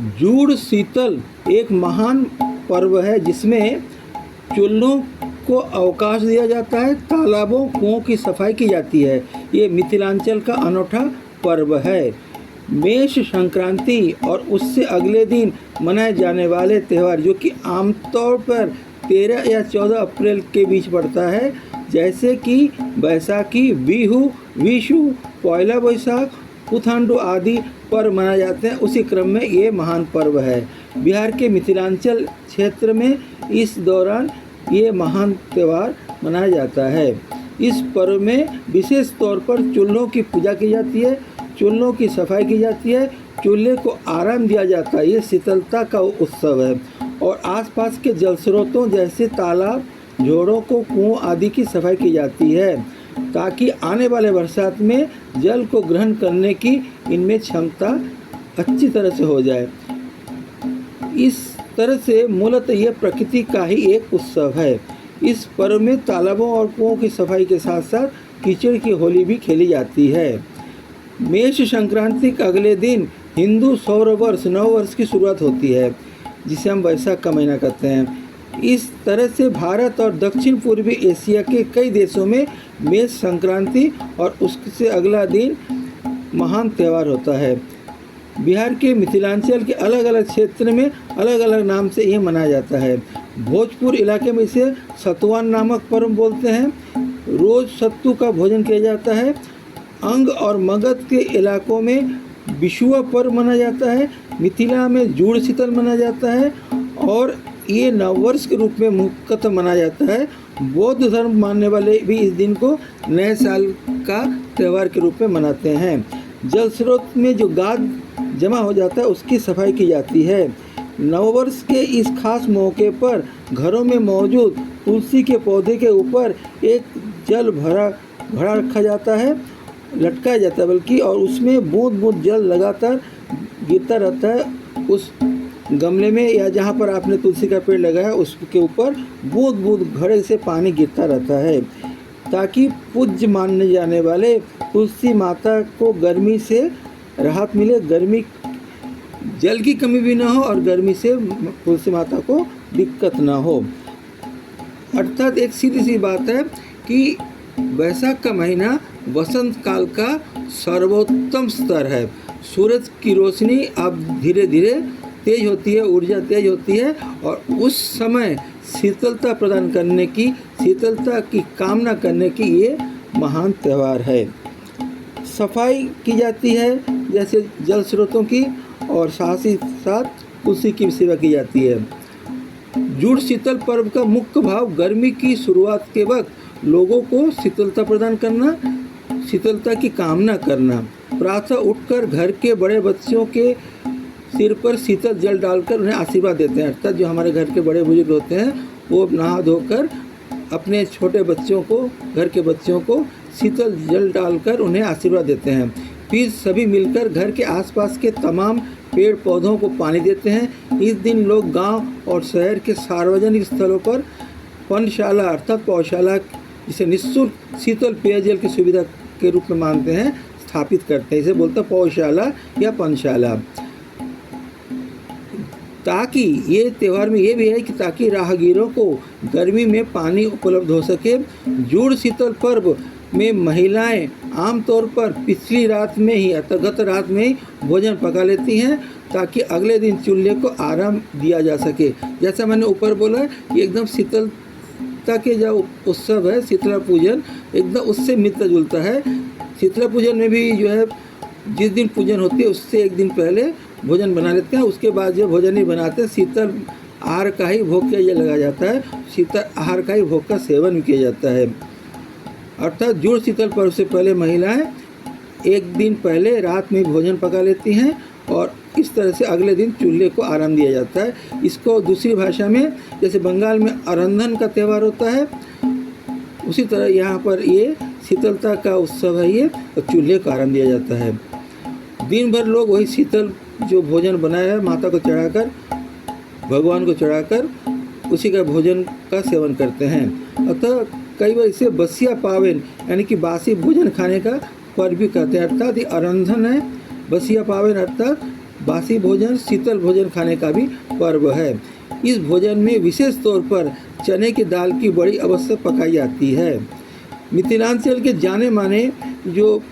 जूड़ शीतल एक महान पर्व है जिसमें चूल्हों को अवकाश दिया जाता है, तालाबों कुओं की सफाई की जाती है। ये मिथिलांचल का अनोखा पर्व है। मेष संक्रांति और उससे अगले दिन मनाए जाने वाले त्यौहार जो कि आमतौर पर 13 या 14 अप्रैल के बीच पड़ता है, जैसे कि बैसाखी, बिहू, विशु, पौला बैसाख, पुथांडु आदि पर्व मनाए जाते हैं। उसी क्रम में ये महान पर्व है। बिहार के मिथिलांचल क्षेत्र में इस दौरान ये महान त्यौहार मनाया जाता है। इस पर्व में विशेष तौर पर चूल्हों की पूजा की जाती है, चूल्हों की सफाई की जाती है, चूल्हे को आराम दिया जाता है। ये शीतलता का उत्सव है और आसपास के जल स्रोतों जैसे तालाब, जोड़ों को कुओं आदि की सफाई की जाती है ताकि आने वाले बरसात में जल को ग्रहण करने की इनमें क्षमता अच्छी तरह से हो जाए। इस तरह से मूलतः यह प्रकृति का ही एक उत्सव है। इस पर्व में तालाबों और कुओं की सफाई के साथ साथ कीचड़ की होली भी खेली जाती है। मेष संक्रांति के अगले दिन हिंदू सौर वर्ष नव वर्ष की शुरुआत होती है, जिसे हम वैशाख का महीना कहते हैं। इस तरह से भारत और दक्षिण पूर्वी एशिया के कई देशों में मेष संक्रांति और उससे अगला दिन महान त्यौहार होता है। बिहार के मिथिलांचल के अलग अलग क्षेत्र में अलग अलग नाम से यह मनाया जाता है। भोजपुर इलाके में इसे सतुवान नामक पर्व बोलते हैं। रोज सत्तू का भोजन किया जाता है। अंग और मगध के इलाकों में बिशुआ पर्व मनाया जाता है। मिथिला में जूड़ शीतल मनाया जाता है और ये नववर्ष के रूप में मुख्यतः मनाया जाता है। बौद्ध धर्म मानने वाले भी इस दिन को नए साल का त्यौहार के रूप में मनाते हैं। जल स्रोत में जो गाद जमा हो जाता है उसकी सफाई की जाती है। नववर्ष के इस खास मौके पर घरों में मौजूद तुलसी के पौधे के ऊपर एक जल घड़ा रखा जाता है, लटकाया जाता है बल्कि, और उसमें बूंद बूंद जल लगातार गिरता रहता है। उस गमले में या जहाँ पर आपने तुलसी का पेड़ लगाया उसके ऊपर बूंद बूंद घड़े से पानी गिरता रहता है ताकि पूज्य मानने जाने वाले तुलसी माता को गर्मी से राहत मिले, गर्मी जल की कमी भी ना हो और गर्मी से तुलसी माता को दिक्कत ना हो। अर्थात एक सीधी सी बात है कि वैशाख का महीना वसंत काल का सर्वोत्तम स्तर है। सूरज की रोशनी अब धीरे धीरे तेज होती है, ऊर्जा तेज होती है और उस समय शीतलता प्रदान करने की, शीतलता की कामना करने की ये महान त्यौहार है। सफाई की जाती है जैसे जल स्रोतों की और साथ ही साथ तुलसी की सेवा की जाती है। जूड़ शीतल पर्व का मुख्य भाव गर्मी की शुरुआत के वक्त लोगों को शीतलता प्रदान करना, शीतलता की कामना करना। प्रातः उठकर घर के बड़े बच्चों के सिर पर शीतल जल डालकर उन्हें आशीर्वाद देते हैं। अर्थात जो हमारे घर के बड़े बुजुर्ग होते हैं वो नहा धोकर अपने छोटे बच्चों को, घर के बच्चों को शीतल जल डालकर उन्हें आशीर्वाद देते हैं। फिर सभी मिलकर घर के आसपास के तमाम पेड़ पौधों को पानी देते हैं। इस दिन लोग गांव और शहर के सार्वजनिक स्थलों पर पनशाला अर्थात पौधशाला, जिसे निःशुल्क शीतल पेयजल की सुविधा के रूप में मानते हैं, स्थापित करते हैं। इसे बोलते हैं पौधशाला या पनशाला। ताकि ये त्यौहार में ये भी है कि ताकि राहगीरों को गर्मी में पानी उपलब्ध हो सके। जूड़ शीतल पर्व में महिलाएं आमतौर पर पिछली रात में ही अर्थात गत रात में ही भोजन पका लेती हैं ताकि अगले दिन चूल्हे को आराम दिया जा सके। जैसा मैंने ऊपर बोला कि एकदम शीतलता के जो उत्सव है शीतला पूजन, एकदम उससे मिलता जुलता है। शीतला पूजन में भी जो है जिस दिन पूजन होती है उससे एक दिन पहले भोजन बना लेते हैं। उसके बाद जब भोजन नहीं बनाते शीतल आहार का ही भोग किया लगाया जाता है, शीतल आहार का ही भोग का सेवन किया जाता है। अर्थात जूड़ शीतल पर्व से पहले महिलाएं एक दिन पहले रात में भोजन पका लेती हैं और इस तरह से अगले दिन चूल्हे को आराम दिया जाता है। इसको दूसरी भाषा में जैसे बंगाल में अरंधन का त्यौहार होता है, उसी तरह यहाँ पर ये शीतलता का उत्सव है ये, और चूल्हे को आराम दिया जाता है। दिन भर लोग वही शीतल जो भोजन बनाया है माता को चढ़ाकर, भगवान को चढ़ाकर उसी का भोजन का सेवन करते हैं। अतः कई बार इसे बसिया पावन यानी कि बासी भोजन खाने का पर्व भी कहते हैं। अर्थात ये अरंधन है। बसिया पावन अर्थात बासी भोजन शीतल भोजन खाने का भी पर्व है। इस भोजन में विशेष तौर पर चने की दाल की बड़ी अवश्य पकाई जाती है। मिथिलांचल के जाने माने जो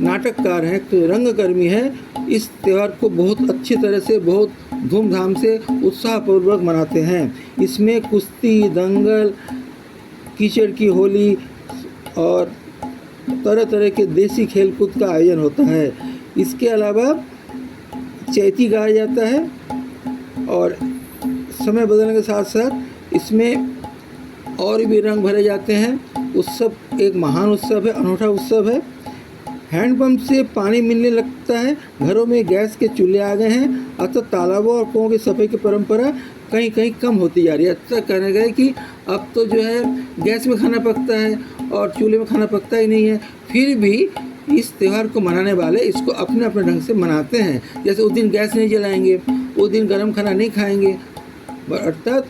नाटककार हैं, तो रंगकर्मी हैं, इस त्यौहार को बहुत अच्छी तरह से, बहुत धूमधाम से, उत्साहपूर्वक मनाते हैं। इसमें कुश्ती, दंगल, कीचड़ की होली और तरह तरह के देसी खेलकूद का आयोजन होता है। इसके अलावा चैती गाया जाता है और समय बदलने के साथ साथ इसमें और भी रंग भरे जाते हैं। उत्सव एक महान उत्सव है, अनूठा उत्सव है। हैंडपंप से पानी मिलने लगता है, घरों में गैस के चूल्हे आ गए हैं, अतः तालाबों और कुओं की सफाई की परंपरा कहीं कहीं कम होती जा रही है। अतः कहने गए कि अब तो जो है गैस में खाना पकता है और चूल्हे में खाना पकता ही नहीं है। फिर भी इस त्यौहार को मनाने वाले इसको अपने अपने ढंग से मनाते हैं। जैसे उस दिन गैस नहीं जलाएंगे, उस दिन गर्म खाना नहीं खाएंगे। अर्थात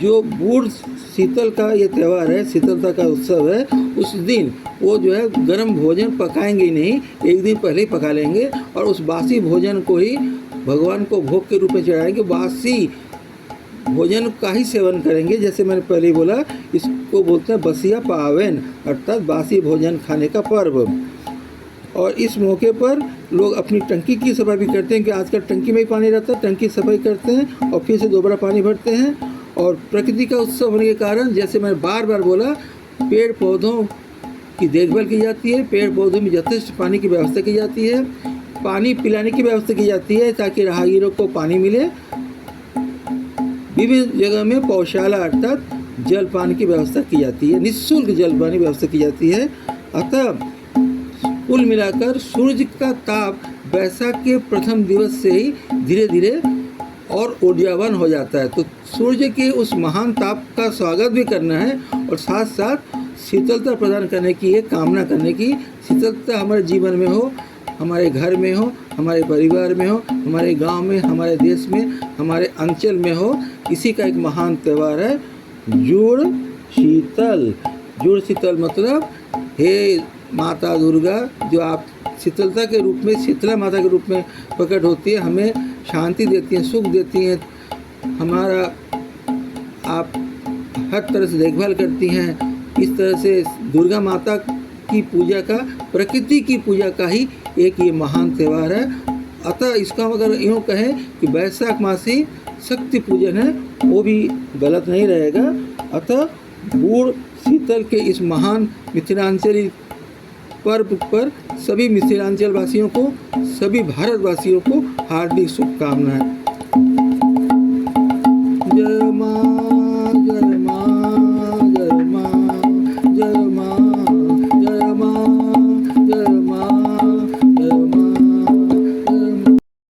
जो बूढ़ शीतल का ये त्यौहार है, शीतलता का उत्सव है, उस दिन वो जो है गर्म भोजन पकाएंगे ही नहीं, एक दिन पहले ही पका लेंगे और उस बासी भोजन को ही भगवान को भोग के रूप में चढ़ाएंगे। बासी भोजन का ही सेवन करेंगे। जैसे मैंने पहले ही बोला, इसको बोलते हैं बसिया पावन, अर्थात बासी भोजन खाने का पर्व। और इस मौके पर लोग अपनी टंकी की सफाई भी करते हैं कि आजकल टंकी में ही पानी रहता है, टंकी सफाई करते हैं और फिर से दोबारा पानी भरते हैं। और प्रकृति का उत्सव होने के कारण, जैसे मैंने बार बार बोला, पेड़ पौधों की देखभाल की जाती है, पेड़ पौधों में यथेष्ट पानी की व्यवस्था की जाती है, पानी पिलाने की व्यवस्था की जाती है ताकि राहगीरों को पानी मिले। विभिन्न जगह में पौशाला अर्थात जलपान की व्यवस्था की जाती है, निःशुल्क जलपान की व्यवस्था की जाती है। अतः कुल मिलाकर सूर्य का ताप वैशाख के प्रथम दिवस से ही धीरे धीरे और ऊर्जावान हो जाता है। तो सूर्य के उस महान ताप का स्वागत भी करना है और साथ साथ शीतलता प्रदान करने की, एक कामना करने की, शीतलता हमारे जीवन में हो, हमारे घर में हो, हमारे परिवार में हो, हमारे गांव में, हमारे देश में, हमारे अंचल में हो। इसी का एक महान त्यौहार है जुड़ शीतल। जुड़ शीतल मतलब हे माता दुर्गा, जो आप शीतलता के रूप में, शीतला माता के रूप में प्रकट होती है, हमें शांति देती हैं, सुख देती हैं, हमारा आप हर तरह से देखभाल करती हैं। इस तरह से दुर्गा माता की पूजा का, प्रकृति की पूजा का ही एक ये महान त्यौहार है। अतः इसका अगर यूँ कहें कि वैशाख मासी शक्ति पूजन है, वो भी गलत नहीं रहेगा। अतः बूढ़ शीतल के इस महान मिथिलांचली पर्व पर सभी मिथिलांचल वासियों को, सभी भारतवासियों को हार्दिक शुभकामनाएं।